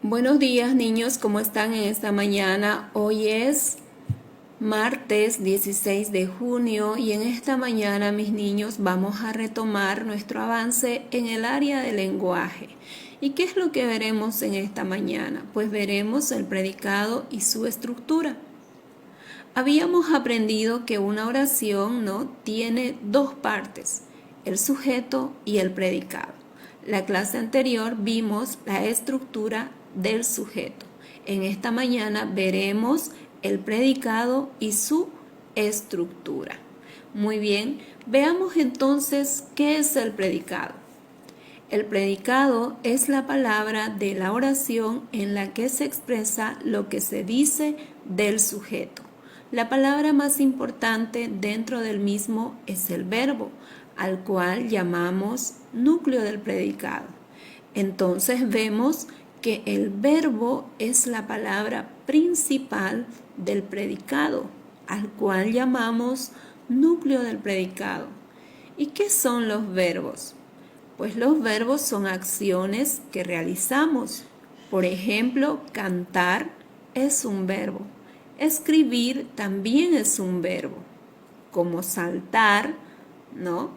Buenos días niños, ¿cómo están en esta mañana? Hoy es martes 16 de junio y en esta mañana mis niños vamos a retomar nuestro avance en el área del lenguaje. ¿Y qué es lo que veremos en esta mañana? Pues veremos el predicado y su estructura. Habíamos aprendido que una oración tiene dos partes, el sujeto y el predicado. La clase anterior vimos la estructura del sujeto. En esta mañana veremos el predicado y su estructura. Muy bien, veamos entonces qué es el predicado. El predicado es la palabra de la oración en la que se expresa lo que se dice del sujeto. La palabra más importante dentro del mismo es el verbo, al cual llamamos núcleo del predicado. Entonces vemos que el verbo es la palabra principal del predicado, al cual llamamos núcleo del predicado. ¿Y qué son los verbos? Pues los verbos son acciones que realizamos. Por ejemplo, cantar es un verbo. Escribir también es un verbo, como saltar, ¿no?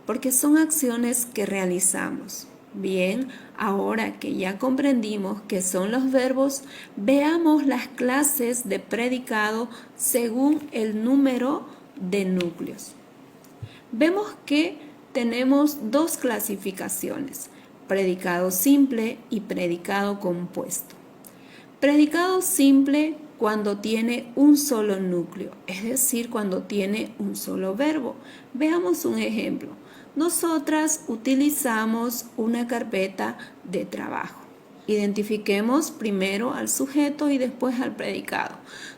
Porque son acciones que realizamos. Bien, ahora que ya comprendimos qué son los verbos, veamos las clases de predicado según el número de núcleos. Vemos que tenemos dos clasificaciones, predicado simple y predicado compuesto. Predicado simple cuando tiene un solo núcleo, es decir, cuando tiene un solo verbo. Veamos un ejemplo. Nosotras utilizamos una carpeta de trabajo. Identifiquemos primero al sujeto y después al predicado.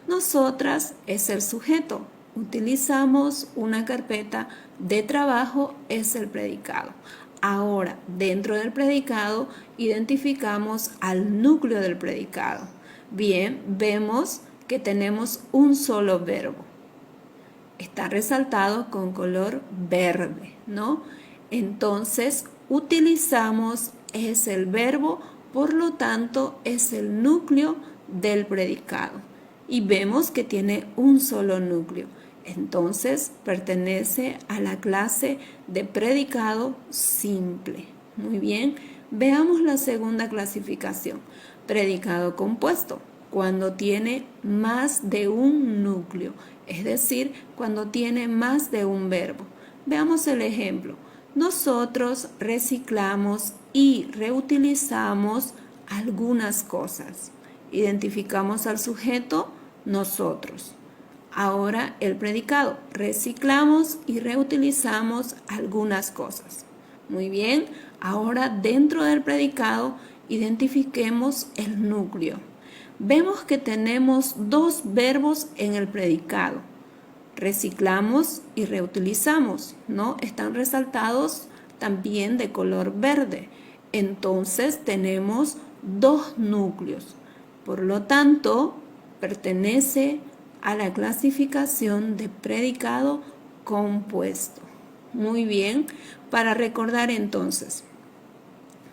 Nosotras es el sujeto. Utilizamos una carpeta de trabajo, es el predicado. Ahora, dentro del predicado, identificamos al núcleo del predicado. Bien, vemos que tenemos un solo verbo. Está resaltado con color verde, ¿no? Entonces, utilizamos es el verbo, por lo tanto, es el núcleo del predicado. Y vemos que tiene un solo núcleo. Entonces, pertenece a la clase de predicado simple. Muy bien, veamos la segunda clasificación. Predicado compuesto, cuando tiene más de un núcleo, es decir, cuando tiene más de un verbo. Veamos el ejemplo. Nosotros reciclamos y reutilizamos algunas cosas. Identificamos al sujeto, nosotros. Ahora el predicado, reciclamos y reutilizamos algunas cosas. Muy bien, ahora dentro del predicado identifiquemos el núcleo. Vemos que tenemos dos verbos en el predicado. Reciclamos y reutilizamos, ¿no? Están resaltados también de color verde. Entonces tenemos dos núcleos. Por lo tanto, pertenece a la clasificación de predicado compuesto. Muy bien, para recordar entonces,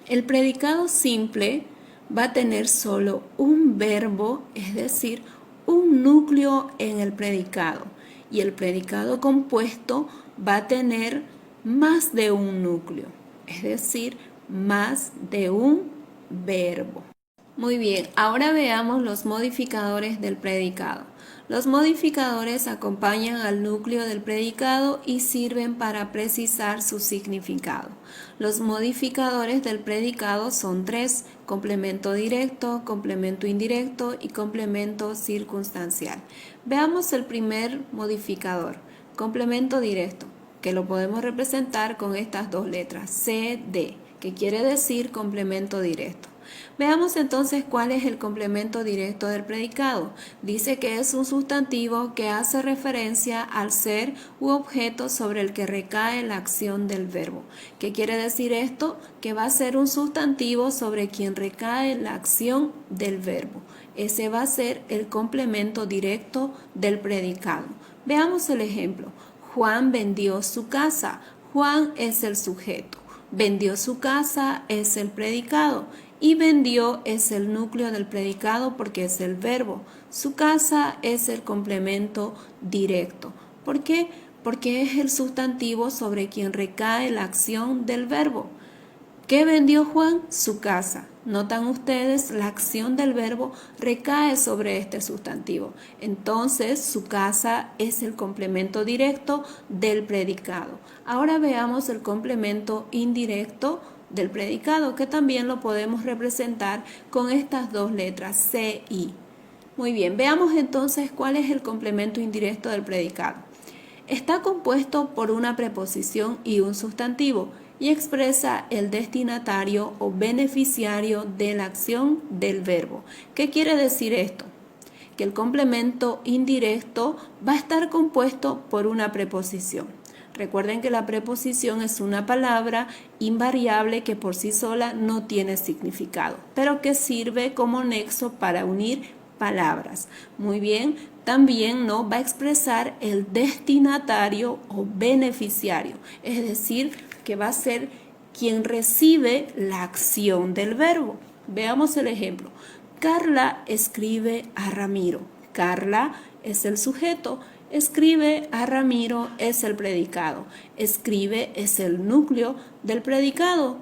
el predicado simple va a tener solo un verbo, es decir, un núcleo en el predicado. Y el predicado compuesto va a tener más de un núcleo, es decir, más de un verbo. Muy bien, ahora veamos los modificadores del predicado. Los modificadores acompañan al núcleo del predicado y sirven para precisar su significado. Los modificadores del predicado son tres: complemento directo, complemento indirecto y complemento circunstancial. Veamos el primer modificador, complemento directo, que lo podemos representar con estas dos letras, CD, que quiere decir complemento directo. Veamos entonces cuál es el complemento directo del predicado. Dice que es un sustantivo que hace referencia al ser u objeto sobre el que recae la acción del verbo. ¿Qué quiere decir esto? Que va a ser un sustantivo sobre quien recae la acción del verbo. Ese va a ser el complemento directo del predicado. Veamos el ejemplo. Juan vendió su casa. Juan es el sujeto. Vendió su casa es el predicado Y vendió es el núcleo del predicado porque es el verbo. Su casa es el complemento directo. ¿Por qué? Porque es el sustantivo sobre quien recae la acción del verbo. ¿Qué vendió Juan? Su casa. Notan ustedes, la acción del verbo recae sobre este sustantivo. Entonces, su casa es el complemento directo del predicado. Ahora veamos el complemento indirecto del predicado, que también lo podemos representar con estas dos letras, C, I. Muy bien, veamos entonces cuál es el complemento indirecto del predicado. Está compuesto por una preposición y un sustantivo y expresa el destinatario o beneficiario de la acción del verbo. ¿Qué quiere decir esto? Que el complemento indirecto va a estar compuesto por una preposición. Recuerden que la preposición es una palabra invariable que por sí sola no tiene significado, pero que sirve como nexo para unir palabras. Muy bien, también no va a expresar el destinatario o beneficiario, es decir, que va a ser quien recibe la acción del verbo. Veamos el ejemplo. Carla escribe a Ramiro. Carla es el sujeto. Escribe a Ramiro es el predicado. Escribe es el núcleo del predicado.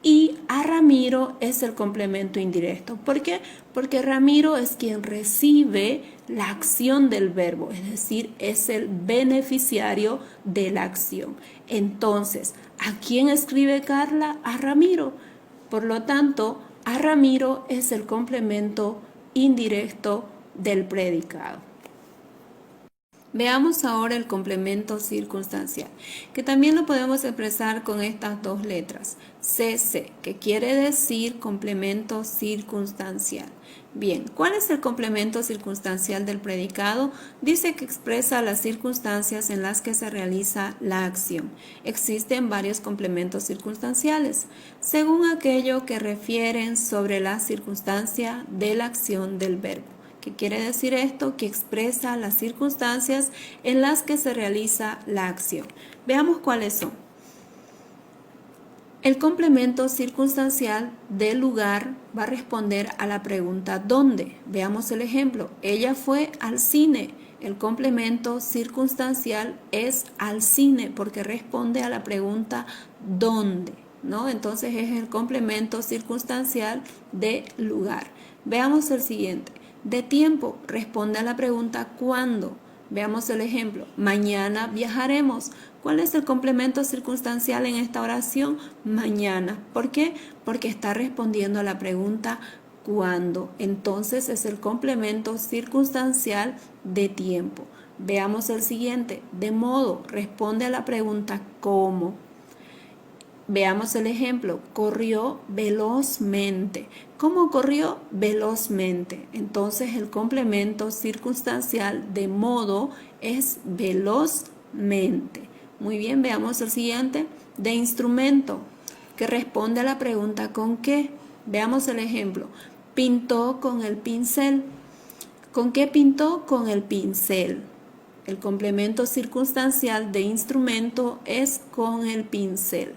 Y a Ramiro es el complemento indirecto. ¿Por qué? Porque Ramiro es quien recibe la acción del verbo, es decir, es el beneficiario de la acción. Entonces, ¿a quién escribe Carla? A Ramiro. Por lo tanto, a Ramiro es el complemento indirecto del predicado. Veamos ahora el complemento circunstancial, que también lo podemos expresar con estas dos letras, CC, que quiere decir complemento circunstancial. Bien, ¿cuál es el complemento circunstancial del predicado? Dice que expresa las circunstancias en las que se realiza la acción. Existen varios complementos circunstanciales, según aquello que refieren sobre la circunstancia de la acción del verbo. ¿Qué quiere decir esto? Que expresa las circunstancias en las que se realiza la acción. Veamos cuáles son. El complemento circunstancial del lugar va a responder a la pregunta ¿dónde? Veamos el ejemplo. Ella fue al cine. El complemento circunstancial es al cine porque responde a la pregunta ¿dónde? ¿No? Entonces es el complemento circunstancial de lugar. Veamos el siguiente. De tiempo responde a la pregunta ¿cuándo? Veamos el ejemplo. Mañana viajaremos. ¿Cuál es el complemento circunstancial en esta oración? Mañana. ¿Por qué? Porque está respondiendo a la pregunta ¿cuándo? Entonces es el complemento circunstancial de tiempo. Veamos el siguiente. De modo responde a la pregunta ¿cómo? Veamos el ejemplo. Corrió velozmente. ¿Cómo corrió? Velozmente. Entonces el complemento circunstancial de modo es velozmente. Muy bien, veamos el siguiente. De instrumento, que responde a la pregunta ¿con qué? Veamos el ejemplo. Pintó con el pincel. ¿Con qué pintó? Con el pincel. El complemento circunstancial de instrumento es con el pincel.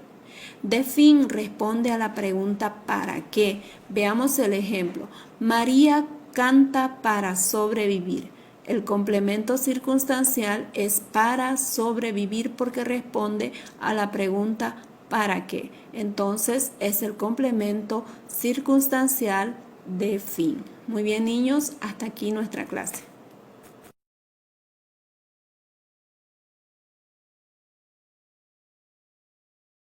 De fin responde a la pregunta ¿para qué? Veamos el ejemplo. María canta para sobrevivir. El complemento circunstancial es para sobrevivir porque responde a la pregunta ¿para qué? Entonces es el complemento circunstancial de fin. Muy bien, niños, hasta aquí nuestra clase.